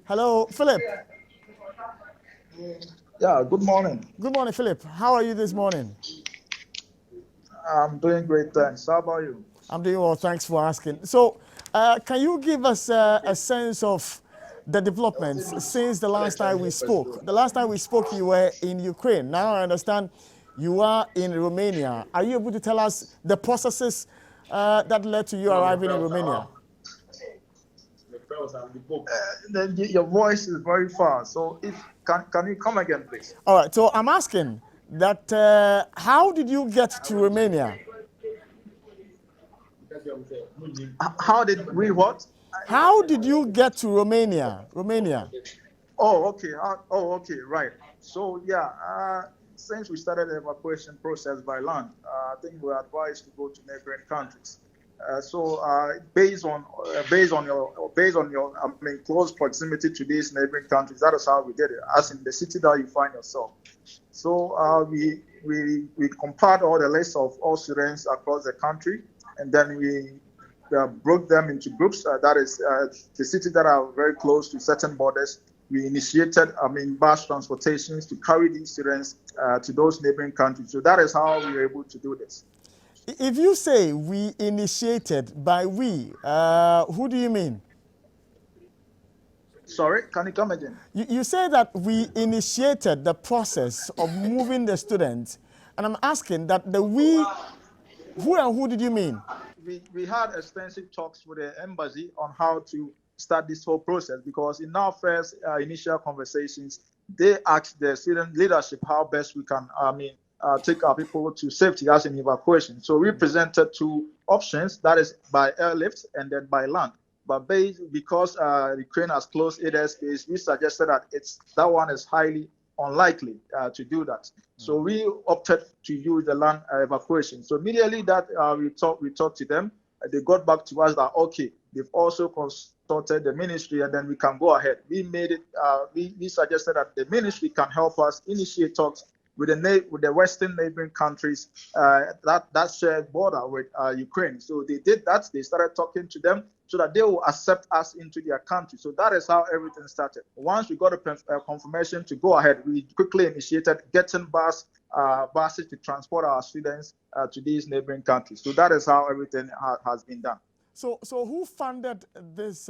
Hello, Philip. Yeah, good morning. Good morning, Philip. How are you this morning? I'm doing great, thanks. How about you? I'm doing well, thanks for asking. So, can you give us a sense of the developments since the last time we spoke? The last time we spoke, you were in Ukraine. Now I understand you are in Romania. Are you able to tell us the processes that led to you arriving in Romania? Your voice is very far, so if can you come again, please? All right, so I'm asking that how did you get to Romania? How did we what? How did you get to Romania? Romania. Oh, okay. Okay, right. So yeah, since we started the evacuation process by land, I think we're advised to go to neighboring countries. Based on your close proximity to these neighboring countries, that is how we did it. As in the city that you find yourself. So we compiled all the lists of all students across the country, and then we broke them into groups. That is the cities that are very close to certain borders. We initiated, bus transportations to carry these students to those neighboring countries. So that is how we were able to do this. If you say we initiated, by we, who do you mean? Sorry, can you come again? You say that we initiated the process of moving the students, and I'm asking that the we, who and who did you mean? We had extensive talks with the embassy on how to start this whole process, because in our first initial conversations, they asked the student leadership how best we can, take our people to safety as an evacuation. So we presented two options, that is by airlift and then by land. But because Ukraine has closed its airspace, we suggested that that one is highly unlikely to do that. So we opted to use the land evacuation. So immediately that we talked to them, they got back to us that okay, they've also consulted the ministry, and then we can go ahead. We made it. We suggested that the ministry can help us initiate talks with the Western neighboring countries that share border with Ukraine. So they did that. They started talking to them so that they will accept us into their country. So that is how everything started. Once we got a confirmation to go ahead, we quickly initiated getting buses to transport our students to these neighboring countries. So that is how everything has been done. So who funded this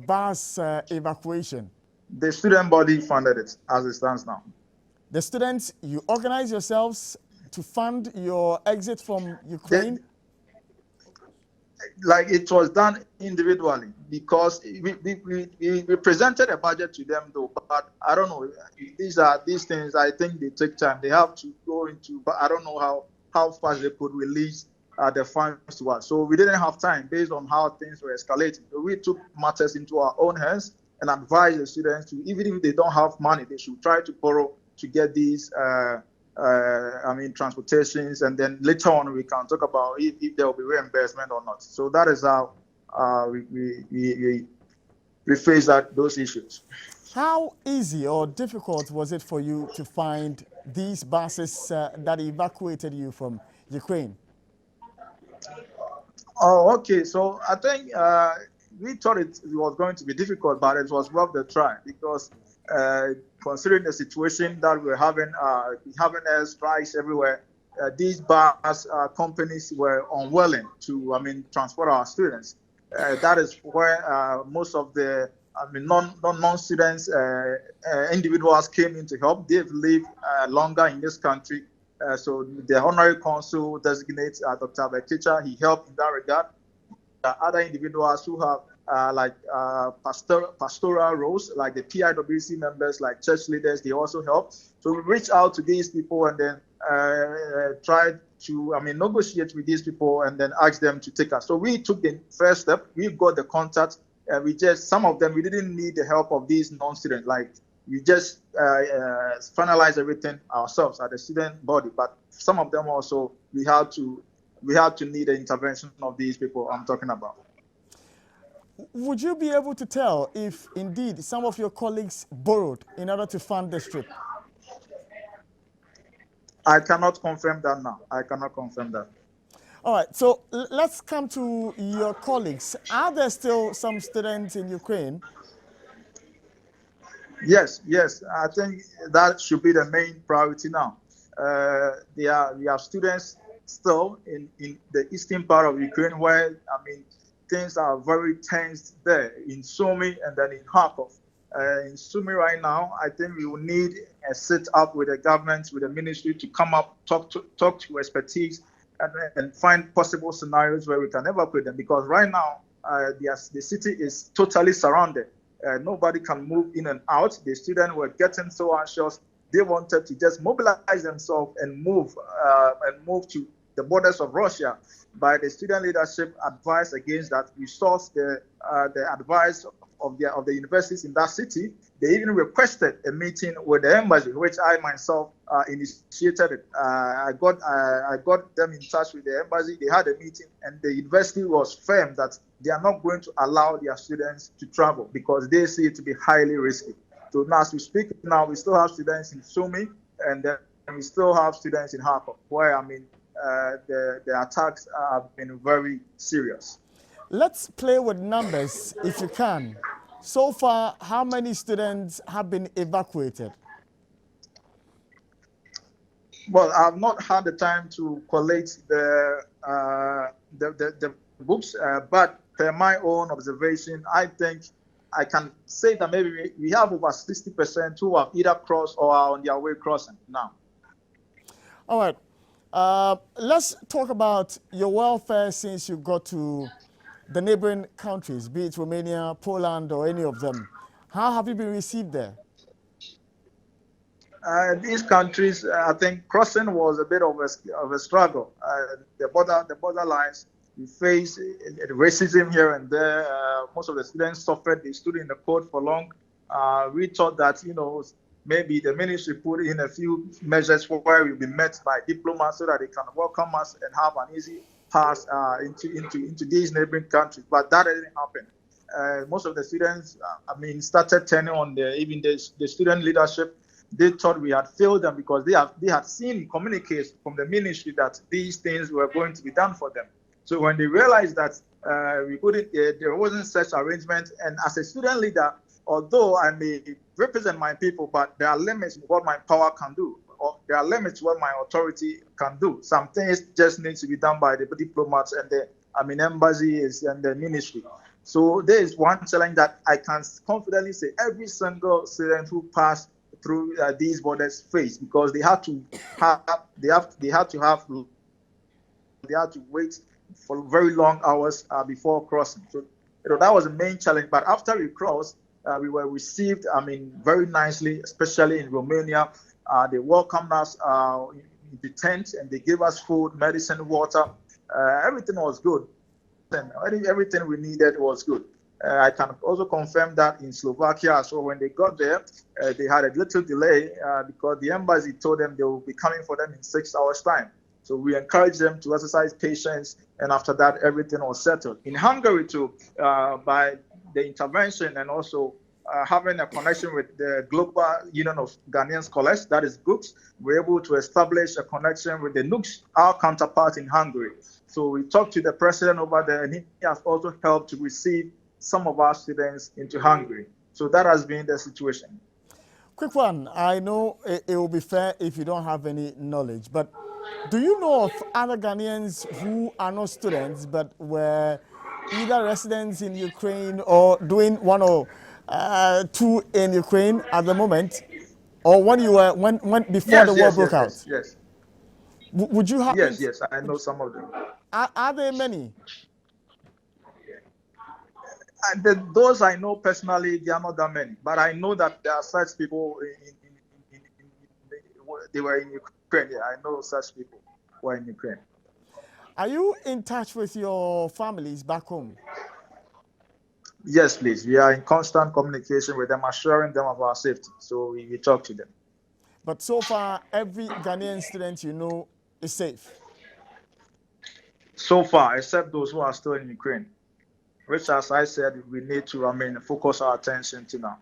bus evacuation? The student body funded it as it stands now. The students, you organize yourselves to fund your exit from Ukraine? Like it was done individually, because we presented a budget to them though, but I don't know, these things, I think they take time. They have to go into, but I don't know how fast they could release the funds to us. So we didn't have time based on how things were escalating. So we took matters into our own hands and advised the students to, even if they don't have money, they should try to borrow to get these transportations, and then later on we can talk about if there will be reimbursement or not. So that is how we face those issues. How easy or difficult was it for you to find these buses that evacuated you from Ukraine? Oh, okay. So I think we thought it was going to be difficult, but it was worth the try, because considering the situation that we're having air strikes everywhere, these bus companies were unwilling to transport our students. That is where most of the non-students individuals came in to help. They've lived longer in this country. So the honorary consul designates Dr. Bekicha. He helped in that regard. Other individuals who have pastoral roles, like the PIWC members, like church leaders, they also help. So we reached out to these people and then tried to negotiate with these people and then ask them to take us. So we took the first step. We got the contact. Some of them, we didn't need the help of these non-students. Like we just finalized everything ourselves at the student body. But some of them also, we had to need the intervention of these people I'm talking about. Would you be able to tell if indeed some of your colleagues borrowed in order to fund this trip? I cannot confirm that now. I cannot confirm that. All right, so let's come to your colleagues. Are there still some students in Ukraine? Yes, yes. I think that should be the main priority now. We have students still in the eastern part of Ukraine where, I mean, things are very tense there in Sumy and then in Kharkov. In Sumy right now, I think we will need a sit up with the government, with the ministry to come up, talk to expertise and find possible scenarios where we can evacuate them. Because right now, the city is totally surrounded. Nobody can move in and out. The students were getting so anxious. They wanted to just mobilize themselves and move to the borders of Russia. But the student leadership advised against that. We saw the advice of the universities in that city. They even requested a meeting with the embassy, which I myself initiated it. I got them in touch with the embassy. They had a meeting, and the university was firm that they are not going to allow their students to travel because they see it to be highly risky. So now, as we speak now, we still have students in Sumy, and then we still have students in Kharkov, where, I mean, the attacks have been very serious. Let's play with numbers if you can. So far, how many students have been evacuated? Well, I've not had the time to collate the books, but per my own observation, I think I can say that maybe we have over 60% who have either crossed or are on their way crossing now. All right. Let's talk about your welfare since you got to the neighboring countries, be it Romania, Poland, or any of them. How have you been received there? These countries, I think crossing was a bit of a struggle. The border lines, we face racism here and there. Most of the students suffered. They stood in the cold for long. We thought that, maybe the ministry put in a few measures where we'll be met by diplomats so that they can welcome us and have an easy pass into these neighboring countries. But that didn't happen. Most of the students, started turning on even the student leadership. They thought we had failed them because they had seen communiques from the ministry that these things were going to be done for them. So when they realized that there wasn't such arrangement, and as a student leader, although I may represent my people, but there are limits to what my power can do, or there are limits to what my authority can do. Some things just need to be done by the diplomats and the embassies and the ministry. So there is one challenge that I can confidently say every single student who passed through these borders face, because they had to wait for very long hours before crossing. So that was the main challenge. But after we crossed, we were received, very nicely, especially in Romania. They welcomed us in the tent, and they gave us food, medicine, water. Everything was good. And everything we needed was good. I can also confirm that in Slovakia, so when they got there, they had a little delay because the embassy told them they will be coming for them in 6 hours' time. So we encouraged them to exercise patience, and after that, everything was settled. In Hungary, too, by the intervention and also having a connection with the Global Union of Ghanaian Scholars, that is GUCS, we're able to establish a connection with the NUCS, our counterpart in Hungary. So we talked to the president over there, and he has also helped to receive some of our students into Hungary. So that has been the situation. Quick one. I know it will be fair if you don't have any knowledge, but do you know of other Ghanaians who are not students but were either residents in Ukraine or doing one or two in Ukraine at the moment, or when you were before the war broke out? Yes. Would you have? Yes, I know some of them. Are there many? Those I know personally, they are not that many, but I know that there are such people they were in Ukraine. Yeah, I know such people who are in Ukraine. Are you in touch with your families back home? Yes, please. We are in constant communication with them, assuring them of our safety. So we talk to them. But so far, every Ghanaian student you know is safe? So far, except those who are still in Ukraine, which, as I said, we need to focus our attention to now.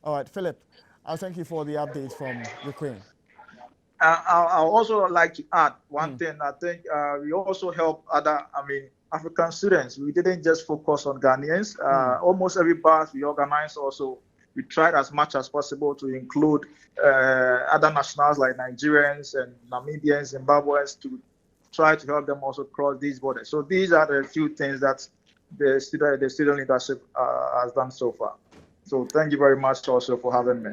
All right, Philip, I'll thank you for the update from Ukraine. I'll also like to add one thing. I think we also help other, African students. We didn't just focus on Ghanaians. Almost every batch we organized also, we tried as much as possible to include other nationals like Nigerians and Namibians, Zimbabweans, to try to help them also cross these borders. So these are the few things that the student leadership has done so far. So thank you very much also for having me.